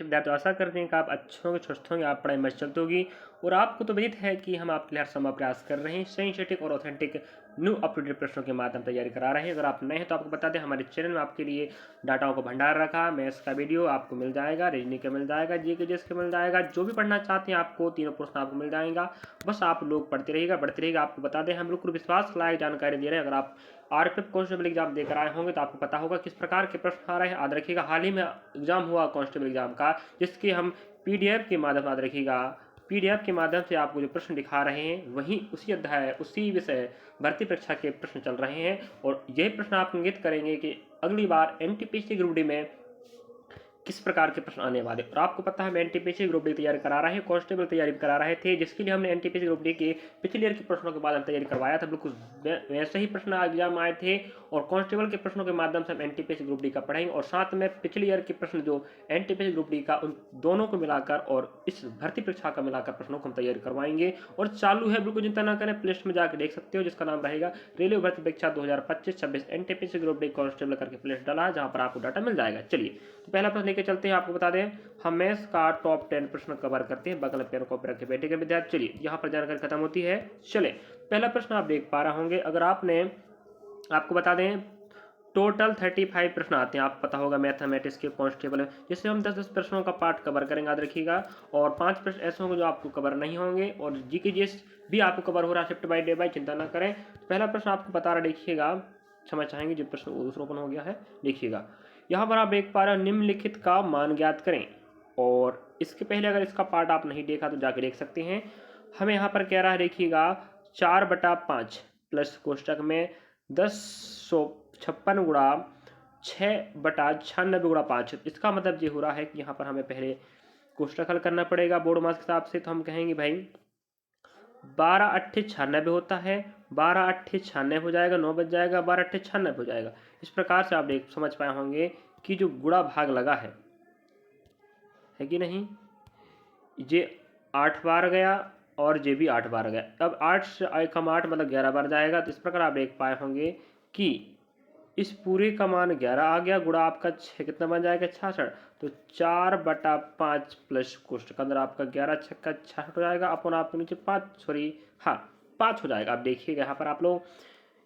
विद्यार्थी आशा करते हैं कि आप अच्छे होंगे, स्वस्थ होंगे, आप पढ़ाई में चलते होगी और आपको तो विदित है कि हम आपके लिए हर संभव प्रयास कर रहे हैं। सही, सटीक और authentic new up to date प्रश्नों के माध्यम तैयारी करा रहे हैं। अगर आप नए हैं तो आपको बता दें, हमारे चैनल में आपके लिए डाटाओं का भंडार रखा, मैथ्स का वीडियो आपको मिल जाएगा, रीजनिंग का मिल जाएगा, जीके के मिल जाएगा, जो भी पढ़ना चाहते हैं आपको तीनों प्रश्न आपको मिल जाएगा। बस आप लोग पढ़ते रहिएगा, बढ़ते रहिएगा। आपको बता दें, हम बिल्कुल विश्वास लायक जानकारी दे रहे हैं। अगर आप आरपीएफ कांस्टेबल एग्जाम देकर आए होंगे तो आपको पता होगा किस प्रकार के प्रश्न आ रहे हैं। याद रखिएगा, हाल ही में एग्जाम हुआ कांस्टेबल एग्जाम का, जिसके हम पीडीएफ के माध्यम से, याद रखिएगा, पीडीएफ के माध्यम से आपको जो प्रश्न दिखा रहे हैं वही उसी अध्याय, उसी विषय भर्ती परीक्षा के प्रश्न चल रहे हैं। और यही प्रश्न आप इंगित करेंगे कि अगली बार एनटीपीसी ग्रुप डी में किस प्रकार के प्रश्न आने वाले। और आपको पता है, मैं एनटीपीसी ग्रुप डी तैयारी करा रहे हैं, कांस्टेबल तैयारी करा रहे थे, जिसके लिए हमने एनटीपीसी ग्रुप डी के पिछले ईयर के प्रश्नों के बाद हम तैयारी करवाया था। बिल्कुल वैसे ही प्रश्न एग्जाम आए थे और कांस्टेबल के प्रश्नों के माध्यम से हम एनटीपीसी ग्रुप डी का पढ़ेंगे और साथ में पिछले ईयर के प्रश्न जो एनटीपीसी ग्रुप डी का, उन दोनों को मिलाकर और इस भर्ती परीक्षा का मिलाकर प्रश्नों को हम तैयारी करवाएंगे। और चालू है, बिल्कुल चिंता ना करें, प्ले स्टोर में जाकर देख सकते हो, जिसका नाम रहेगा रेलवे भर्ती परीक्षा 2025-26 एनटीपीसी ग्रुप डी कांस्टेबल करके प्ले डाला है, जहां पर आपको डाटा मिल जाएगा। चलिए तो पहला प्रश्न लेके चलते हैं। आपको बता दें, हम मैथ्स का टॉप 10 प्रश्न कवर करते हैं। बगल पेन कॉपी रख के बैठे विद्यार्थी। चलिए, यहाँ पर जानकारी खत्म होती है। चले, पहला प्रश्न आप देख पा रहे होंगे। अगर आपने, आपको बता दें, टोटल 35 प्रश्न आते हैं, आपको पता होगा मैथमेटिक्स के कांस्टेबल, जिससे हम 10-10 प्रश्नों का पार्ट कवर करेंगे, याद रखिएगा। और 5 प्रश्न ऐसे होंगे जो आपको कवर नहीं होंगे और जीके जीएस भी आपको कवर हो रहा है शिफ्ट बाय डे बाय, चिंता ना करें। पहला प्रश्न आपको बता रहा, देखिएगा, क्षमा चाहेंगे जो प्रश्न दूसरा ओपन हो गया है, देखिएगा यहाँ पर आप देख पा रहे हो, निम्नलिखित का मान ज्ञात करें। और इसके पहले अगर इसका पार्ट आप नहीं देखा तो जाके देख सकते हैं। हमें यहाँ पर कह रहा है, देखिएगा, 4/5 प्लस कोष्टक में 1056 गुणा 6/96 × 5। इसका मतलब ये हो रहा है कि यहाँ पर हमें पहले कोष्टक हल करना पड़ेगा बोर्ड मार्क्स के हिसाब से। तो हम कहेंगे भाई 12 8 96 होता है, 12 8 96 हो जाएगा, 9 बच जाएगा, 12 8 96 हो जाएगा। इस प्रकार से आप देख समझ पाए होंगे कि जो गुणा भाग लगा है कि नहीं, ये 8 बार गया और ये भी 8 बार गया। अब 8 से 8 मतलब 11 बार जाएगा। तो इस प्रकार आप देख पाए होंगे कि इस पूरे का मान 11 आ गया, गुणा आपका 6 कितना बन जाएगा, 66। तो 4/5 प्लस कोष्टक के अंदर आपका 11 छक्का 66 हो जाएगा, अपन आपके नीचे 5 हो जाएगा। आप देखिएगा यहाँ पर आप लोग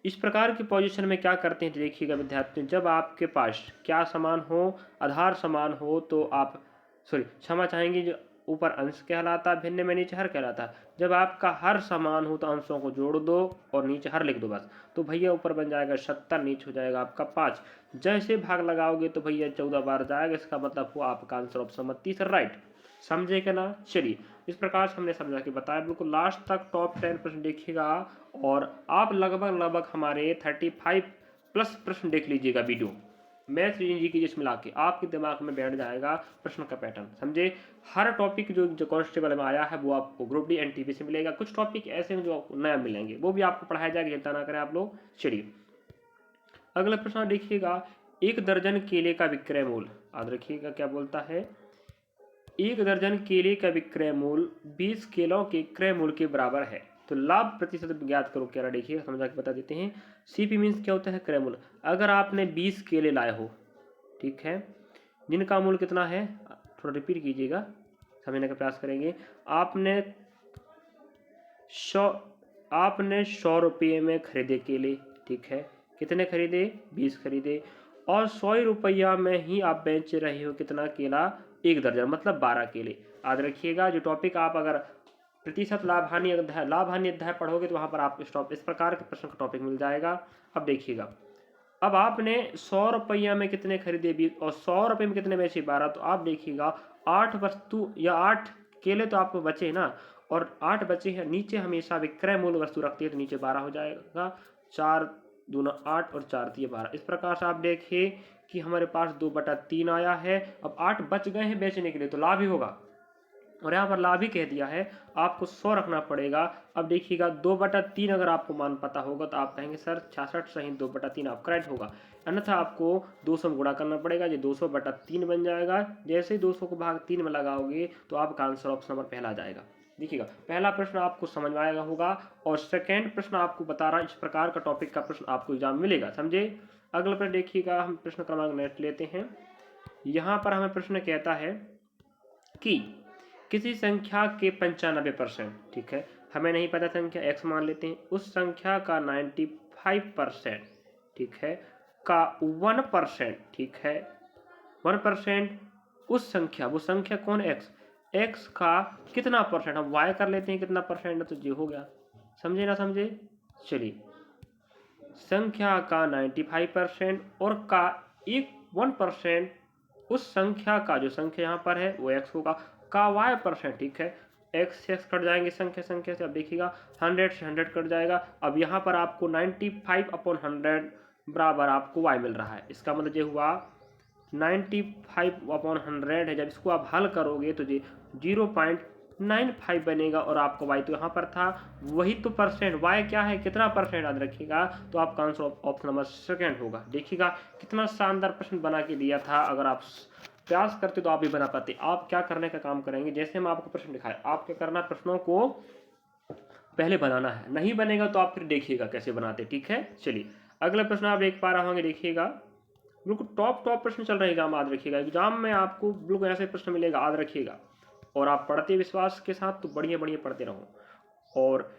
इस प्रकार की पोजीशन में क्या करते हैं, देखिएगा विद्यार्थी, जब आपके पास क्या समान हो, आधार समान हो, तो आप, क्षमा चाहेंगे, जो ऊपर अंश कहलाता, भिन्न में नीचे हर कहलाता। जब आपका हर समान हो तो अंशों को जोड़ दो और नीचे हर लिख दो बस। तो भैया ऊपर बन जाएगा 70, नीचे हो जाएगा आपका 5। जैसे भाग लगाओगे तो भैया 14 बार जाएगा। इसका मतलब हुआ आपका आंसर ऑप्शन 32 राइट। समझे क्या ना। चलिए, इस प्रकार से हमने समझा के बताया। बिल्कुल लास्ट तक टॉप 10 प्रश्न देखिएगा और आप लगभग हमारे 35 प्लस प्रश्न देख लीजिएगा वीडियो। मैथ रीजनिंग जी की जिस मिला के आपके दिमाग में बैठ जाएगा प्रश्न का पैटर्न। समझे, हर टॉपिक जो कांस्टेबल में आया है वो आपको ग्रुप डी एनटीपी से मिलेगा। कुछ टॉपिक ऐसे हैं जो आपको नया मिलेंगे, वो भी आपको पढ़ाया जाएगा, चिंता ना करें आप लोग। चलिए, अगला प्रश्न देखिएगा, 1 दर्जन केले का विक्रय मूल्य, याद रखिएगा क्या बोलता है, 1 दर्जन केले का विक्रय मूल्य 20 केलों के क्रय मूल्य के बराबर है। तो लाभ प्रतिशत ज्ञात करो, क्या देखिए समझा के बता देते हैं। सीपी मीन्स क्या होता है, क्रय मूल्य। अगर आपने 20 केले लाए हो, ठीक है, जिनका मूल्य कितना है, थोड़ा रिपीट कीजिएगा, समझने का प्रयास करेंगे। आपने 100 रुपये में खरीदे केले, ठीक है, कितने खरीदे, 20 खरीदे, और 100 रुपया में ही आप बेच रहे हो कितना केला, 1 दर्जन, मतलब 12 केले। याद रखिएगा, जो टॉपिक आप अगर प्रतिशत लाभ हानि अध्याय पढ़ोगे तो वहां पर आप इस प्रकार के प्रश्न का टॉपिक मिल जाएगा। अब देखिएगा, अब आपने 100 रुपया में कितने खरीदे 20 और 100 रुपये में कितने बेचे 12। तो आप देखिएगा 8 वस्तु या 8 केले तो आपको बचे ना, और 8 बचे हैं। नीचे हमेशा विक्रय मूल्य वस्तु रखती है तो नीचे 12 हो जाएगा। 4 दूना 8 और 4 3 12। इस प्रकार से आप देखिए कि हमारे पास 2/3 आया है। अब 8 बच गए हैं बेचने के लिए तो लाभ ही होगा, और यहाँ पर लाभ ही कह दिया है, आपको 100 रखना पड़ेगा। अब देखिएगा 2/3 अगर आपको मान पता होगा तो आप कहेंगे सर 66 सही 2/3 आप करेक्ट होगा, अन्यथा आपको 200 में गुणा करना पड़ेगा, ये 200/3 बन जाएगा। जैसे ही 200 को भाग 3 में लगाओगे तो आपका आंसर ऑप्शन नंबर पहला आ जाएगा। देखिएगा, पहला प्रश्न आपको समझ में आएगा होगा, और सेकेंड प्रश्न आपको बता रहा है, इस प्रकार का टॉपिक का प्रश्न आपको एग्जाम मिलेगा। समझे। अगला प्रश्न देखिएगा, हम प्रश्न क्रमांक नेक्स्ट लेते हैं। यहाँ पर हमें प्रश्न कहता है कि किसी संख्या के 95%, ठीक है, हमें नहीं पता संख्या x मान लेते हैं, उस संख्या का 95%, ठीक है, का 1%, ठीक है, 1% उस संख्या, वो संख्या कौन, x का कितना परसेंट, हम y कर लेते हैं कितना परसेंट है, तो ये हो गया। समझे ना समझे? चलिए, संख्या का 95% और का 1% उस संख्या का, जो संख्या यहाँ पर है वो x होगा, का y%, ठीक है, x से x कट जाएंगे संख्या से। अब देखिएगा 100 से 100 कट जाएगा। अब यहाँ पर आपको 95/100 बराबर आपको y मिल रहा है। इसका मतलब ये हुआ 95/100 है। जब इसको आप हल करोगे तो ये 0.95 बनेगा और आपका y तो यहाँ पर था, वही तो परसेंट, y क्या है, कितना परसेंट याद रखिएगा, तो आपका आंसर ऑप्शन नंबर सेकंड होगा। देखिएगा कितना शानदार प्रश्न बना के दिया था। अगर आप प्रयास करते तो आप भी बना पाते। आप क्या करने का काम करेंगे, जैसे हम आपको प्रश्न दिखाए, आप क्या करना, प्रश्नों को पहले बनाना है, नहीं बनेगा तो आप फिर देखिएगा कैसे बनाते, ठीक है। चलिए, अगला प्रश्न आप देख पा रहे होंगे, देखिएगा बिल्कुल टॉप प्रश्न चल रहे हैं एग्जाम, याद रखिएगा एग्जाम में आपको बिल्कुल ऐसे प्रश्न मिलेगा, याद रखिएगा। और आप पढ़ते विश्वास के साथ तो बढ़िया पढ़ते रहो। और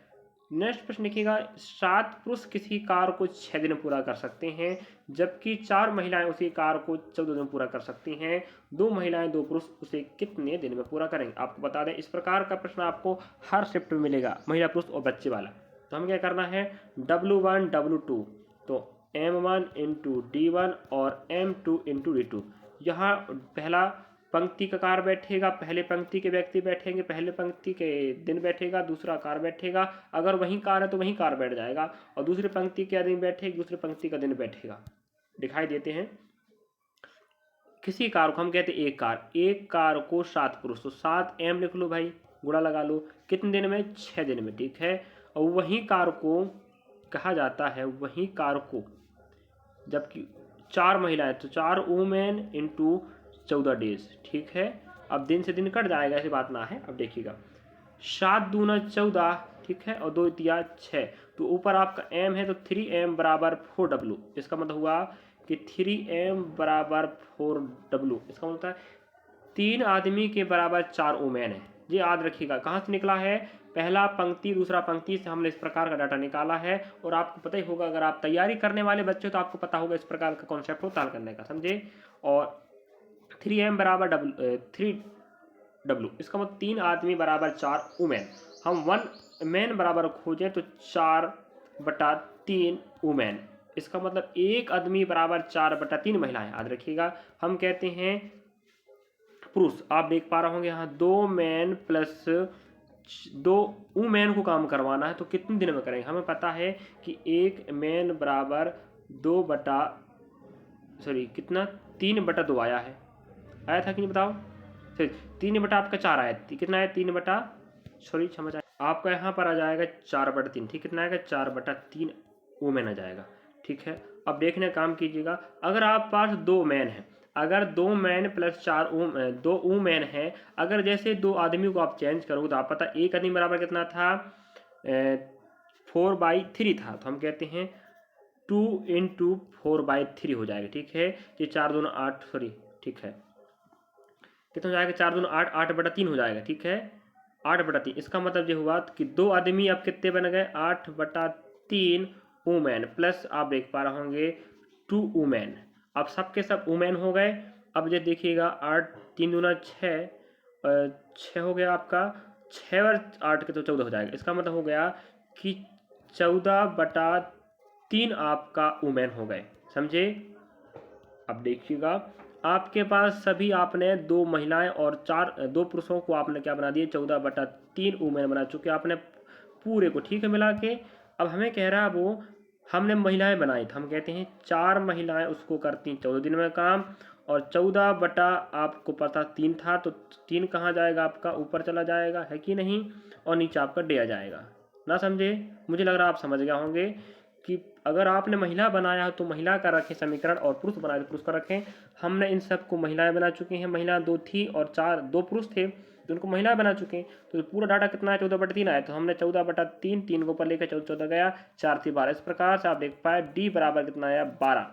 नेक्स्ट प्रश्न देखिएगा, 7 पुरुष किसी कार्य को 6 दिन में पूरा कर सकते हैं, जबकि 4 महिलाएं उसी कार्य को 14 दिन में पूरा कर सकती हैं। 2 महिलाएं 2 पुरुष उसे कितने दिन में पूरा करेंगे? आपको बता दें, इस प्रकार का प्रश्न आपको हर शिफ्ट में मिलेगा, महिला पुरुष और बच्चे वाला। तो हमें क्या करना है, W1 W2, तो M1 इंटू D1 और M2 इंटू D2। यहाँ पहला पंक्ति का कार बैठेगा, पहले पंक्ति के व्यक्ति बैठेंगे, पहले पंक्ति के दिन बैठेगा, दूसरा कार बैठेगा। अगर वही कार है तो वही कार बैठ जाएगा, और दूसरी पंक्ति के दिन बैठेगी, दूसरी पंक्ति का दिन बैठेगा। दिखाई देते हैं। किसी कार को हम कहते हैं एक कार को 7 पुरुष, तो 7 M लिख लो भाई, गुणा लगा लो, कितने दिन में, 6 दिन में, ठीक है। और वही कार को कहा जाता है, वही कार को, जबकि 4 महिलाएं, तो 4 वुमेन इंटू 14 डेज, ठीक है। अब दिन से दिन कट जाएगा, ऐसी बात ना है। अब देखिएगा 7 दूना 14, ठीक है, और 2 दिया 6, तो ऊपर आपका m है, तो 3m बराबर 4w। इसका मतलब हुआ कि 3m बराबर 4w। इसका मतलब है 3 आदमी के बराबर 4 वुमेन है। ये याद रखिएगा। कहाँ से निकला है, पहला पंक्ति दूसरा पंक्ति से हमने इस प्रकार का डाटा निकाला है। और आपको पता ही होगा, अगर आप तैयारी करने वाले बच्चे तो आपको पता होगा इस प्रकार का कॉन्सेप्ट होता है हल करने का, समझे। और 3m बराबर 3w, इसका मतलब 3 आदमी बराबर 4 वुमेन। हम 1 मैन बराबर खोजें तो 4/3 वुमेन। इसका मतलब 1 आदमी बराबर 4/3 महिलाएं, याद रखिएगा। हम कहते हैं पुरुष, आप देख पा रहे होंगे यहाँ 2 मैन प्लस 2 वुमेन को काम करवाना है, तो कितने दिन में करेंगे? हमें पता है कि 1 मैन बराबर 3/2 आया है, आया था कि नहीं बताओ? फिर 3 आपका 4 आया, कितना है, 3 आपका यहाँ पर आ जाएगा 4/3, ठीक, कितना आएगा, 4/3 वुमेन आ जाएगा, ठीक है। अब देखने काम कीजिएगा, अगर आप पास 2 मैन है, अगर 2 मैन प्लस 2 वुमेन है, अगर जैसे 2 आदमी को आप चेंज करोगे तो आप पता 1 आदमी बराबर कितना था, 4/3 था, तो हम कहते हैं 2 इंटू 4/3 हो जाएगा, ठीक है। ये 4 दूना 8, ठीक है, कितना हो जाएगा, 4 दूना 8, 8/3 हो जाएगा, ठीक है, 8/3। इसका मतलब ये हुआ कि 2 आदमी अब कितने बन गए, 8/3 वुमेन, प्लस आप देख पा रहे होंगे 2 वुमेन। अब सबके सब वुमेन हो गए। अब ये देखिएगा 8 3 दूना 6, 6 हो गया आपका, 6 और 8 के तो 14 हो जाएगा। इसका मतलब हो गया कि 14/3 आपका वुमेन हो गए, समझे। अब देखिएगा आपके पास सभी, आपने 2 महिलाएं और 2 पुरुषों को आपने क्या बना दिए, 14/3 वुमेन बना चुके आपने पूरे को, ठीक है, मिला के। अब हमें कह रहा है वो हमने महिलाएं बनाई, तो हम कहते हैं 4 महिलाएं उसको करती 14 दिन में काम, और 14 आपको पता 3 था, तो 3 कहाँ जाएगा, आपका ऊपर चला जाएगा, है कि नहीं, और नीचे आपका डे आ जाएगा। ना समझे? मुझे लग रहा है आप समझ गए होंगे कि अगर आपने महिला बनाया तो महिला का रखें समीकरण, और पुरुष बनाया तो पुरुष का रखें। हमने इन सबको महिलाएं बना चुके हैं, महिला 2 थी और 2 पुरुष थे, तो उनको महिला बना चुके हैं। तो पूरा डाटा कितना है, 14/3 आया, तो हमने 14/3, 3 को ऊपर लेकर 14 गया, 4 थी 12। इस प्रकार से आप देख पाए डी बराबर कितना आया, 12।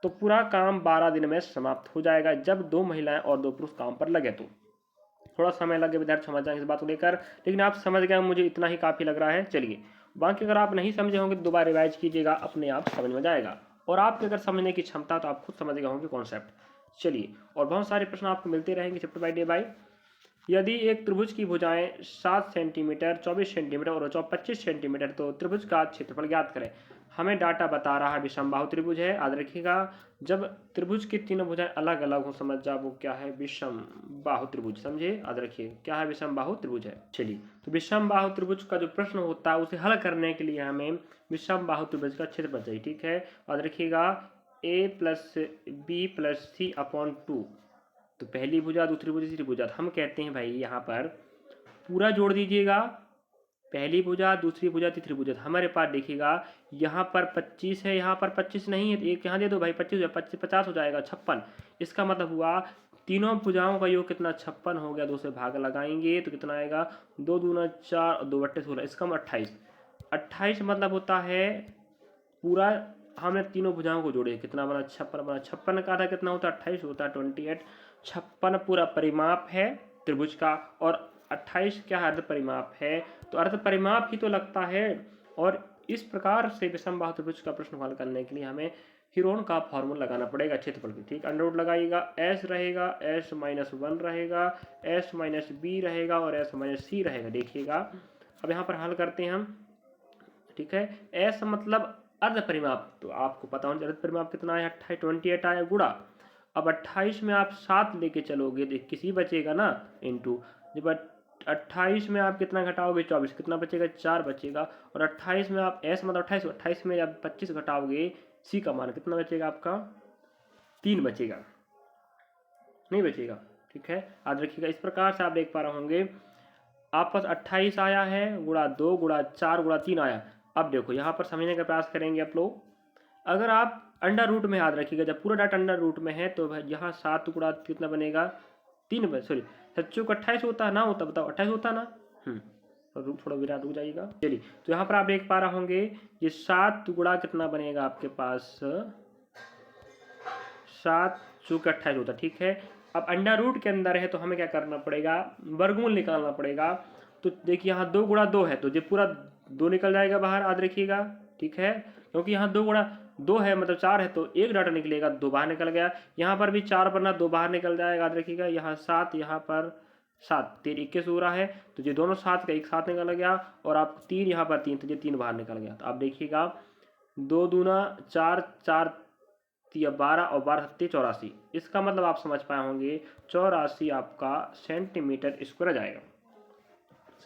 तो पूरा काम 12 दिन में समाप्त हो जाएगा, जब 2 महिलाएं और 2 पुरुष काम पर लगे तो। थोड़ा समय लगे विद्यार्थी समझ जाएंगे इस बात को लेकर, लेकिन आप समझ गए, मुझे इतना ही काफ़ी लग रहा है। चलिए बाकी अगर आप नहीं समझे होंगे तो दोबारा रिवाइज कीजिएगा, अपने आप समझ में जाएगा। और आपके अगर समझने की क्षमता तो आप खुद समझ गए होंगे कॉन्सेप्ट। चलिए, और बहुत सारे प्रश्न आपको मिलते रहेंगे चैप्टर बाय डे बाय। यदि एक त्रिभुज की भुजाएं 7 सेंटीमीटर, 24 सेंटीमीटर और 25 सेंटीमीटर, तो त्रिभुज का क्षेत्रफल ज्ञात करें। हमें डाटा बता रहा है विषमबाहु त्रिभुज है। याद रखिएगा, जब त्रिभुज की तीनों भुजाएं अलग अलग हो, समझ जाओ वो क्या है, विषमबाहु त्रिभुज। समझे, याद रखिए क्या है, विषमबाहु त्रिभुज है। चलिए, तो विषमबाहु त्रिभुज का जो प्रश्न होता है उसे हल करने के लिए हमें विषमबाहु त्रिभुज का क्षेत्रफल चाहिए। ठीक है, याद रखिएगा, a plus B plus C upon 2, तो पहली भुजा, दूसरी भुजा, तीसरी भुजा। हम कहते हैं भाई यहाँ पर पूरा जोड़ दीजिएगा, पहली भुजा, दूसरी भुजा, तीसरी भुजा। हमारे पास देखिएगा यहाँ पर 25 है, यहाँ पर 25 नहीं है, तो एक यहाँ दे दो भाई, 25 25 50 हो जाएगा 56। इसका मतलब हुआ तीनों भुजाओं का योग कितना, 56 हो गया। 2 से भाग लगाएंगे तो कितना आएगा, 2 दूना 4 और 2 बट्टे 16, इसका मतलब 28। 28 मतलब होता है पूरा, हमने तीनों भुजाओं को जोड़े, कितना बना, 56 बना। 56 का आधा कितना होता है, 28 होता है, 28। 56 पूरा परिमाप है त्रिभुज का, और 28 क्या है, अर्ध परिमाप है। तो अर्ध परिमाप ही तो लगता है। और इस प्रकार से विषमबाहु त्रिभुज का प्रश्न हल करने के लिए हमें हीरोन का फॉर्मूला लगाना पड़ेगा क्षेत्रफल की। ठीक, अंडर रूट लगाइएगा, एस रहेगा, एस माइनस 1 रहेगा, एस माइनस बी रहेगा और एस माइनस सी रहेगा। देखिएगा अब यहाँ पर हल करते हैं हम। ठीक है, एस मतलब अर्ध परिमाप, तो आपको पता होना चाहिए अर्ध परिमाप कितना है, 28 आया गुणा। अब 28 में आप 7 लेके चलोगे तो 21 ही बचेगा ना, इंटू, जब 28 में आप कितना घटाओगे, 24, कितना बचेगा, 4 बचेगा। और 28 में आप एस मतलब 28 में आप 25 घटाओगे, सी का मान कितना बचेगा आपका, 3 बचेगा, नहीं बचेगा। ठीक है, याद रखिएगा। इस प्रकार से आप देख पा रहे होंगे आप पास 28 आया है, गुणा 2 गुणा 4 गुणा 3 आया। अब देखो यहाँ पर समझने का प्रयास करेंगे आप लोग। अगर आप अंडर रूट में, याद रखिएगा, जब पूरा डाटा अंडर रूट में है तो यहाँ 7 गुणा कितना बनेगा, 3, सॉरी सच्चों को 28 होता है ना, होता बताओ, 28 होता ना। थोड़ा विराट रुक जाइएगा। चलिए, तो यहाँ पर आप देख पा रहे होंगे ये 7 गुणा कितना बनेगा आपके पास, 7 चूँकि 28 होता। ठीक है, अब अंडर रूट के अंदर है तो हमें क्या करना पड़ेगा, वर्गमूल निकालना पड़ेगा। तो देखिए यहाँ 2 गुणा 2 है तो ये पूरा 2 निकल जाएगा बाहर, याद रखिएगा। ठीक है, क्योंकि यहाँ 2 गुणा 2 है मतलब 4 है, तो एक डाटा निकलेगा, 2 बाहर निकल गया। यहाँ पर भी 4 बना, 2 बाहर निकल जाएगा, याद रखिएगा। यहाँ 7, यहाँ पर 7, 3 21 हो रहा है, तो ये दोनों 7 का एक साथ निकल गया। और आप 3 यहाँ पर 3, तो ये 3 बाहर निकल गया। तो आप देखिएगा 2 दूना 4, 4 12 और 12 सत्ते 84। इसका मतलब आप समझ पाए होंगे 84 आपका सेंटीमीटर स्क्वायर आ जाएगा।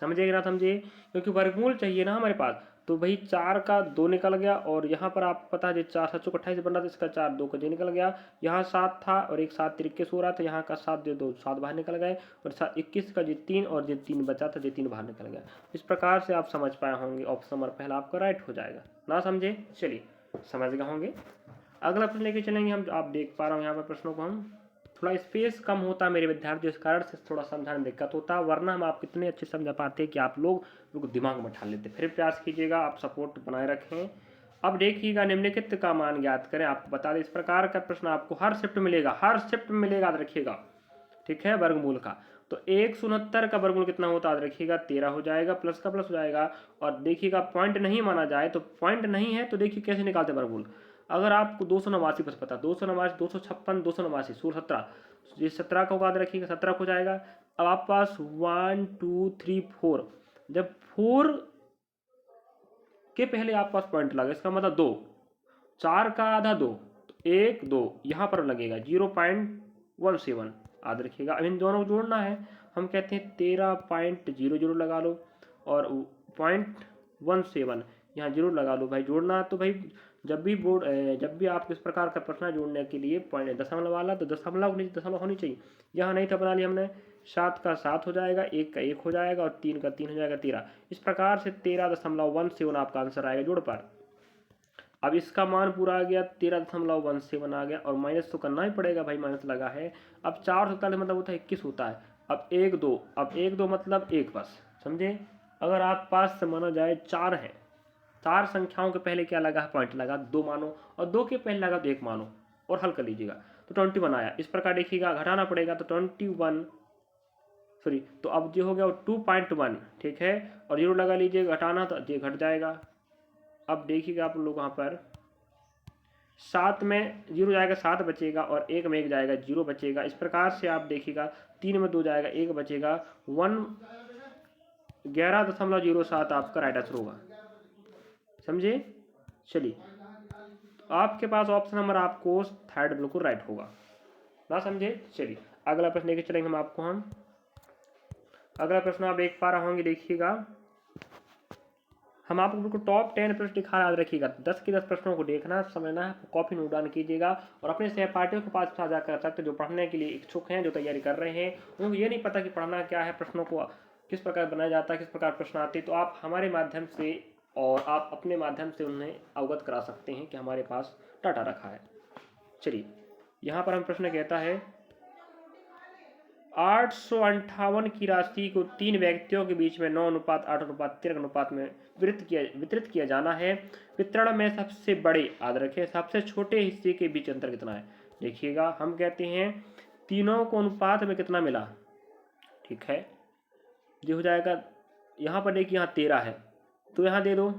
समझिएगा ना, समझिए, क्योंकि वर्गमूल चाहिए ना हमारे पास। तो भाई 4 का 2 निकल गया, और यहाँ पर आप पता है 4 7 28 बन रहा था, इसका 4 2 का जे निकल गया। यहाँ 7 था और एक 7 21 हो रहा था, यहाँ का 7 2 7 बाहर निकल गए, और 7 21 का जे 3 और जे 3 बचा था, जे 3 बाहर निकल गया। इस प्रकार से आप समझ पाए होंगे, ऑप्शन नंबर पहला आपका राइट हो जाएगा। ना समझे, चलिए समझ गए होंगे। अगला प्रश्न लेके चलेंगे हम। आप देख पा रहे हो यहाँ पर प्रश्नों को, हम थोड़ा स्पेस कम होता है मेरे विद्यार्थी, इस कारण से थोड़ा समझाने में दिक्कत होता है, वरना हम आप कितने अच्छे समझा पाते कि आप लोग दिमाग में ठान लेते। फिर प्रयास कीजिएगा, आप सपोर्ट बनाए रखें। अब देखिएगा, निम्नलिखित का मान ज्ञात करें। आपको बता दें, इस प्रकार का प्रश्न आपको हर शिफ्ट मिलेगा, हर शिफ्ट में मिलेगा, याद रखिएगा। ठीक है, वर्गमूल का तो 169 का वर्गमूल कितना होता है, याद रखिएगा 13 हो जाएगा, प्लस का प्लस हो जाएगा। और देखिएगा पॉइंट नहीं माना जाए, तो पॉइंट नहीं है तो देखिए कैसे निकालते वर्गमूल। अगर आपको 289 बस पता, 289 256 289 16 17, ये 17 का याद रखिएगा, 17 हो जाएगा। अब आप पास 1 2 3 4, जब 4 के पहले आप पास पॉइंट लगा, इसका मतलब 2, 4 का आधा 2, 1 2 यहाँ पर लगेगा 0.17, याद रखिएगा। अब इन दोनों को जोड़ना है, हम कहते हैं 13.00 लगा लो, और 0.17 यहाँ जरूर लगा लो भाई। जोड़ना तो भाई जब भी आप इस प्रकार का प्रश्न जोड़ने के लिए पॉइंट दशमलव वाला, तो दशमलव होनी चाहिए। यहाँ नहीं था, बना लिया हमने। 7 का 7 हो जाएगा, 1 का 1 हो जाएगा, और 3 का 3 हो जाएगा, 13। इस प्रकार से 13.17 आपका आंसर आएगा जोड़ पर। अब इसका मान पूरा आ गया, 13.17 आ गया, और माइनस तो करना ही पड़ेगा भाई, माइनस लगा है। अब 447 मतलब होता है 21 होता है। अब 1 2, अब 1 2 मतलब 1 बस, समझे। अगर आप पास से माना जाए 4 है, 4 संख्याओं के पहले क्या लगा, पॉइंट लगा, 2 मानो, और 2 के पहले लगा तो 1 मानो, और हल कर लीजिएगा। तो 21 आया। इस प्रकार देखिएगा, घटाना पड़ेगा, तो 21 सॉरी, तो अब जो हो गया वो 2.1, ठीक है, और 0 लगा लीजिएगा, घटाना तो ये घट जाएगा। अब देखिएगा आप लोग वहाँ पर 7 में 0 जाएगा, 7 बचेगा, और 1 में 1 जाएगा, 0 बचेगा। इस प्रकार से आप देखिएगा 3 में 2 जाएगा, 1 बचेगा, 11.07 आपका राइट आंसर होगा। समझे? चलिए, तो आपके पास ऑप्शन नंबर आपको थर्ड बिल्कुल राइट होगा ना। समझे? चलिए अगला प्रश्न लेके चलेंगे हम अगला प्रश्न आप देख पा रहे होंगे, देखिएगा हम आपको बिल्कुल टॉप 10 प्रश्न दिखा, याद रखिएगा 10 के 10 प्रश्नों को देखना, समझना है, कॉपी नोट डाउन कीजिएगा और अपने सहपाठियों के पास साझा कर सकते, जो पढ़ने के लिए इच्छुक हैं, जो तैयारी कर रहे हैं, उनको ये नहीं पता कि पढ़ना क्या है, प्रश्नों को किस प्रकार बनाया जाता है, किस प्रकार प्रश्न आते हैं, तो आप हमारे माध्यम से और आप अपने माध्यम से उन्हें अवगत करा सकते हैं कि हमारे पास डाटा रखा है। चलिए यहाँ पर हम प्रश्न कहता है 858 की राशि को 3 व्यक्तियों के बीच में 9:8:13 अनुपात में वितरित किया जाना है। वितरण में सबसे बड़े, याद रखें, सबसे छोटे हिस्से के बीच अंतर कितना है। देखिएगा हम कहते हैं तीनों को अनुपात में कितना मिला, ठीक है, जो हो जाएगा यहाँ पर देखिए, यहाँ 13 है तो यहाँ दे दो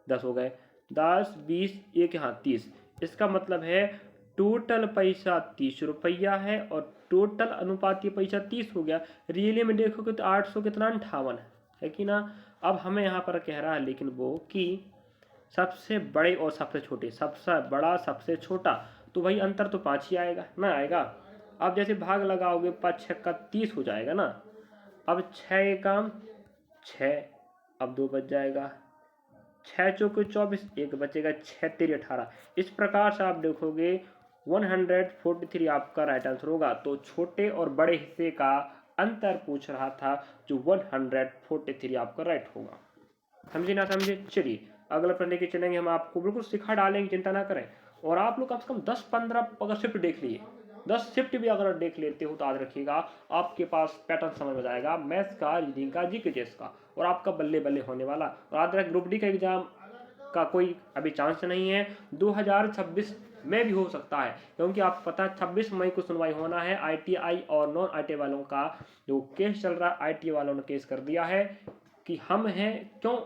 10 हो गए, 10 20 1 यहाँ 30। इसका मतलब है टोटल पैसा 30 रुपया है और टोटल अनुपातीय पैसा 30 हो गया। रियली में देखोगे तो 800 कितना 58 है कि ना। अब हमें यहाँ पर कह रहा है लेकिन वो कि सबसे बड़े और सबसे छोटे, सबसे बड़ा सबसे छोटा, तो वही अंतर तो 5 ही आएगा ना, आएगा। अब जैसे भाग लगाओगे 5 6 का 30 हो जाएगा ना। अब 6 काम 6, अब 2 बच जाएगा, 6 चौके 24, 1 बचेगा, 6 3 18। इस प्रकार से आप देखोगे 143 आपका राइट आंसर होगा। तो छोटे और बड़े हिस्से का अंतर पूछ रहा था, जो 143 आपका राइट होगा। समझे ना समझे? चलिए अगला प्रश्न लेके चलेंगे, हम आपको बिल्कुल सिखा डालेंगे, चिंता ना करें। और आप लोग कम से कम 10-15 अगर शिफ्ट देख लिए, 10 शिफ्ट भी अगर देख लेते हो तो याद रखिएगा आपके पास पैटर्न समझ में जाएगा, मैथ्स का, रीडिंग का, जीके चेस का, और आपका बल्ले बल्ले होने वाला। और याद रखें ग्रुप डी का एग्जाम का कोई अभी चांस नहीं है, 2026 में भी हो सकता है, क्योंकि आपको पता है 26 मई को सुनवाई होना है। ITI और नॉन ITI वालों का जो केस चल रहा है, ITI वालों ने केस कर दिया है कि हम हैं, क्यों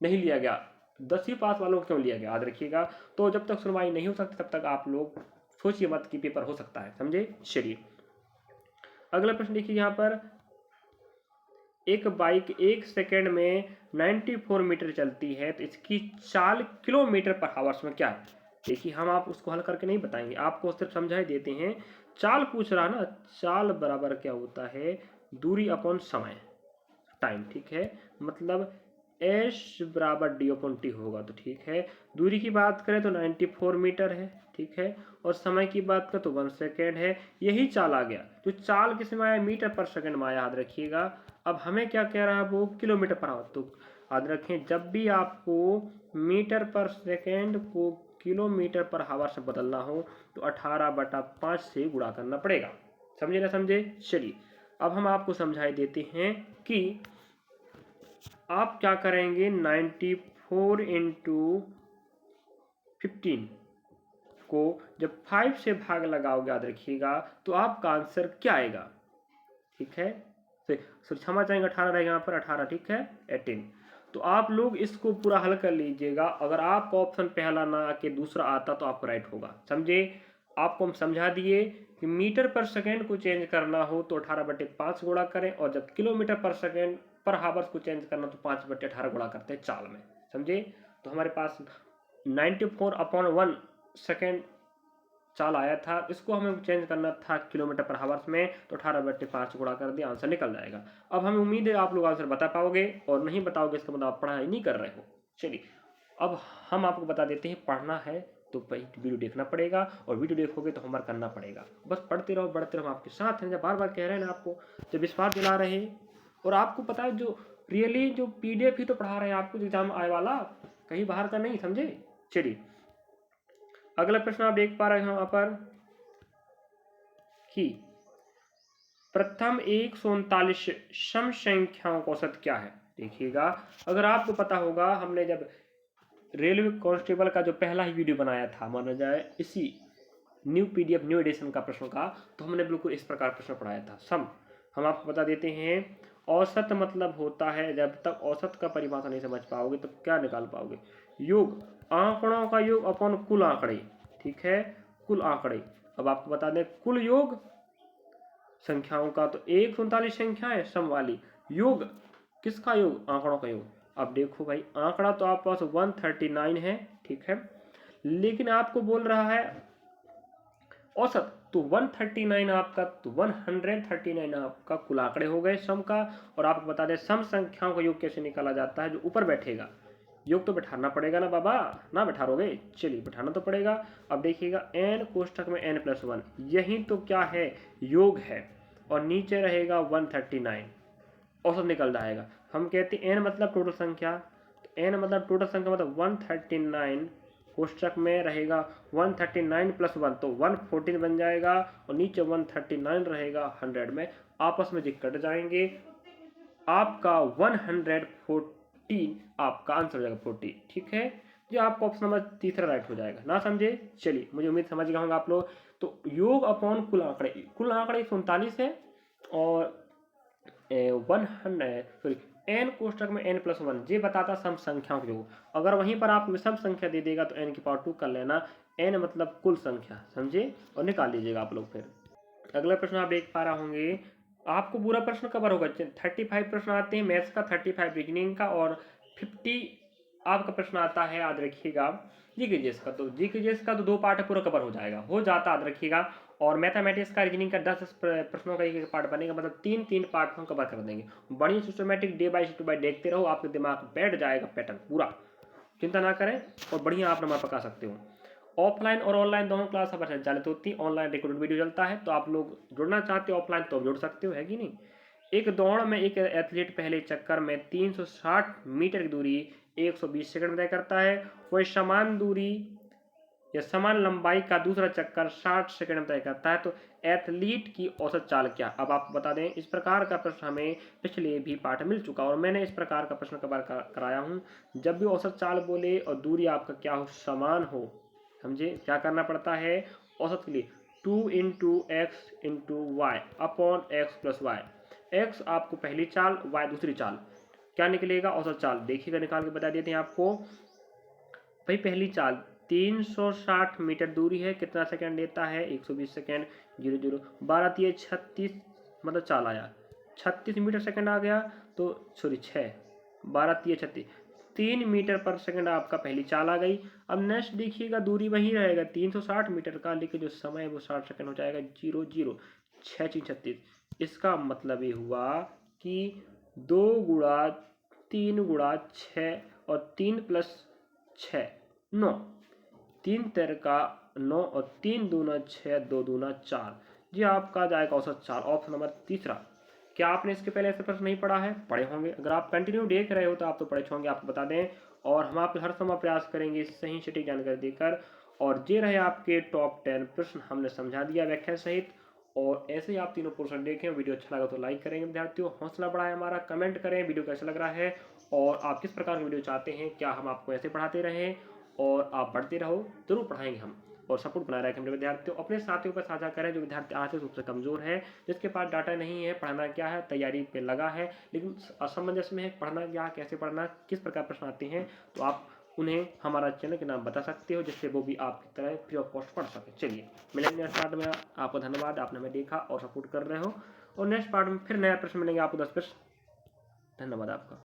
नहीं लिया गया, 10वीं पास वालों को क्यों लिया गया, याद रखिएगा। तो जब तक सुनवाई नहीं हो सकती तब तक आप लोग सोचिए मत कि पेपर हो सकता है। समझे? चलिए अगला प्रश्न देखिए, यहाँ पर एक बाइक 1 सेकेंड में 94 मीटर चलती है, तो इसकी चाल किलोमीटर पर आवर्स में क्या है। देखिए हम आप उसको हल करके नहीं बताएंगे, आपको सिर्फ समझा ही देते हैं। चाल पूछ रहा ना, चाल बराबर क्या होता है, दूरी अपॉन समय, टाइम, ठीक है, मतलब एस बराबर डी अपॉन टी होगा। तो ठीक है, दूरी की बात करें तो 94 मीटर है, ठीक है, और समय की बात करें तो 1 सेकेंड है। यही चाल आ गया, तो चाल किस में आया, मीटर पर सेकेंड में आया, याद रखिएगा। अब हमें क्या कह रहा है वो, किलोमीटर पर आवर। तो याद रखें जब भी आपको मीटर पर सेकेंड को किलोमीटर पर आवर से बदलना हो तो 18/5 से गुणा करना पड़ेगा। समझे ना समझे? चलिए अब हम आपको समझाई देते हैं कि आप क्या करेंगे, 94 इंटू 15 को जब 5 से भाग लगाओगे, याद रखिएगा, तो आपका आंसर क्या आएगा, ठीक है। तो क्षमा चाहेंगे 18 रहेगा यहाँ पर, 18, ठीक है, 18। तो आप लोग इसको पूरा हल कर लीजिएगा। अगर आपका ऑप्शन पहला ना आके दूसरा आता तो आपको राइट होगा। समझे? आपको हम समझा दिए कि मीटर पर सेकेंड को चेंज करना हो तो 18/5 गुणा करें, और जब किलोमीटर पर सेकेंड पर हावर्स को चेंज करना तो 5/18 गुणा करते हैं चाल में। समझे? तो हमारे पास 94/1 सेकेंड चाल आया था, इसको हमें चेंज करना था किलोमीटर पर हावर्स में, तो 18/5 गुणा कर दिया, आंसर निकल जाएगा। अब हमें उम्मीद है आप लोग आंसर बता पाओगे, और नहीं बताओगे इसका मतलब आप पढ़ाई नहीं कर रहे हो। चलिए अब हम आपको बता देते हैं, पढ़ना है तो वीडियो देखना पड़ेगा, और वीडियो देखोगे तो होमवर्क करना पड़ेगा। बस पढ़ते रहो, बढ़ते रहो, हम आपके साथ हैं। जब बार बार कह रहे हैं ना आपको, जब विश्वास दिला रहे हैं, और आपको पता है जो रियली जो PDF ही तो पढ़ा रहे हैं आपको, एग्जाम आए वाला, कहीं बाहर का नहीं। समझे? चलिए अगला प्रश्न आप देख पा रहे हैं यहाँ पर कि प्रथम 139 सम संख्याओं का औसत क्या है। देखिएगा अगर आपको पता होगा, हमने जब रेलवे कांस्टेबल का जो पहला ही वीडियो बनाया था, माना जाए इसी न्यू PDF न्यू एडिशन का प्रश्न का, तो हमने बिल्कुल इस प्रकार प्रश्न पढ़ाया था। सम हम आपको बता देते हैं, औसत मतलब होता है, जब तक औसत का परिभाषा नहीं समझ पाओगे तो क्या निकाल पाओगे, योग, आंकड़ों का योग अपॉन कुल आंकड़े, ठीक है, कुल आंकड़े। अब आपको बता दें कुल योग संख्याओं का, तो 139 संख्या है सम वाली, योग किसका योग, आंकड़ों का योग। अब देखो भाई आंकड़ा तो आपके पास 139 है, ठीक है, लेकिन आपको बोल रहा है औसत, तो 139 आपका, तो 139 आपका कुल आंकड़े हो गए सम का। और आपको बता दें सम संख्याओं का योग कैसे निकाला जाता है, जो ऊपर बैठेगा, योग तो बैठाना पड़ेगा ना बाबा, ना बैठाओगे, चलिए बैठाना तो पड़ेगा। अब देखिएगा n कोष्ठक में n+1, यही तो क्या है, योग है, और नीचे रहेगा 139, औसत निकल जाएगा। हम कहते हैं n मतलब टोटल संख्या, तो n मतलब टोटल संख्या मतलब 139 कोष्ठक में रहेगा 139 + 1, तो 114 बन जाएगा, और नीचे 139 रहेगा 100 में, आपस में जी कट जाएंगे, आपका 114 आपका आंसर हो जाएगा 40, ठीक है। ये आपका ऑप्शन नंबर तीसरा राइट हो जाएगा, ना समझे, चलिए मुझे उम्मीद समझ गए होंगे आप लोग। तो योग अपॉन कुल आंकड़े, कुल आंकड़े 139 है, और 100 सॉरी n कोष्ठक में n+1 ये बताता सम संख्याओं के योग। अगर वहीं पर आप विषम संख्या दे देगा तो n की पावर 2 कर लेना, n मतलब कुल संख्या, समझे, और निकाल लीजिएगा आप लोग। फिर अगला प्रश्न आप देख पा रहे होंगे, आपको पूरा प्रश्न कवर होगा, 35 प्रश्न आते हैं मैथ्स का, 35 रीजनिंग का, और 50 आपका प्रश्न आता है, याद रखिएगा, जीकेजीएस का। तो जीकेजीएस का तो 2 पार्ट पूरा कवर हो जाएगा, हो जाता, याद रखिएगा। और मैथमेटिक्स का रीजनिंग का 10 प्रश्नों का एक पार्ट बनेगा, मतलब 3 पार्ट हम कवर कर देंगे। बड़ी सिस्टमेटिक डे बाय डे देखते रहो, आपके दिमाग बैठ जाएगा पैटर्न पूरा, चिंता ना करें, और बढ़िया आप नंबर पका सकते हो। ऑफलाइन और ऑनलाइन दोनों क्लास अब संचालित होती है, ऑनलाइन रिकॉर्डेड वीडियो चलता है, तो आप लोग जुड़ना चाहते हो ऑफलाइन तो जुड़ सकते हो, है कि नहीं। एक दौड़ में एक एथलीट पहले चक्कर में 360 मीटर की दूरी 120 सेकंड में तय करता है, वही समान दूरी या समान लंबाई का दूसरा चक्कर 60 सेकंड में तय करता है, तो एथलीट की औसत चाल क्या। अब आपको बता दें, इस प्रकार का प्रश्न हमें पिछले भी पाठ मिल चुका, और मैंने इस प्रकार का प्रश्न कवर कराया हूँ। जब भी औसत चाल बोले और दूरी आपका क्या हो, समान हो, समझे, क्या करना पड़ता है औसत के लिए, 2 × x × y upon x + y, x आपको पहली चाल, y दूसरी चाल, क्या निकलेगा, औसत चाल। देखिएगा निकाल के बता देते हैं आपको। भाई पहली चाल 360 मीटर दूरी है, कितना सेकंड लेता है, 120 सेकंड, 00 12 3 36, मतलब चाल आया 36 मीटर सेकंड आ गया, तो सॉरी 6 12 3 36, 3 मीटर पर सेकंड आपका पहली चाल आ गई। अब नेक्स्ट देखिएगा दूरी वही रहेगा 360 मीटर का, लेकिन जो समय है वो 60 सेकंड हो जाएगा, 00 6 3 36। इसका मतलब ये हुआ कि 2 × 3 × 6 और 3 + 6 9, 3 तेरह का 9, और 3 दूना 6, 2 दूना 4, जी आपका जाएगा औसत चाल, ऑप्शन नंबर तीसरा। क्या आपने इसके पहले ऐसे प्रश्न नहीं पढ़ा है, पढ़े होंगे, अगर आप कंटिन्यू देख रहे हो तो आप तो पढ़े होंगे, आपको बता दें। और हम आप हर समय प्रयास करेंगे सही सटीक जानकारी देकर, और ये रहे आपके टॉप 10 प्रश्न, हमने समझा दिया व्याख्या सहित। और ऐसे ही आप तीनों पोर्शन देखें, वीडियो अच्छा लगा तो लाइक करेंगे विद्यार्थियों, हौसला बढ़ाएं हमारा, कमेंट करें वीडियो कैसा लग रहा है, और आप किस प्रकार की वीडियो चाहते हैं, क्या हम आपको ऐसे पढ़ाते रहें, और आप पढ़ते रहो, जरूर पढ़ाएंगे हम, और सपोर्ट बनाए रखें मेरे विद्यार्थियों। अपने साथियों पर साझा करें, जो विद्यार्थी आर्थिक रूप से कमजोर है, जिसके पास डाटा नहीं है, पढ़ना क्या है, तैयारी पे लगा है, लेकिन असमंजस में है, पढ़ना क्या, कैसे पढ़ना, किस प्रकार प्रश्न आते हैं, तो आप उन्हें हमारा चैनल के नाम बता सकते हो, जिससे वो भी आपकी तरह फ्री ऑफ कॉस्ट पढ़ सके। चलिए मिलेंगे नेक्स्ट पार्ट में, आपको धन्यवाद, आपने हमें देखा और सपोर्ट कर रहे हो, और नेक्स्ट पार्ट में फिर नया प्रश्न मिलेंगे आपको 10 प्रश्न। धन्यवाद आपका।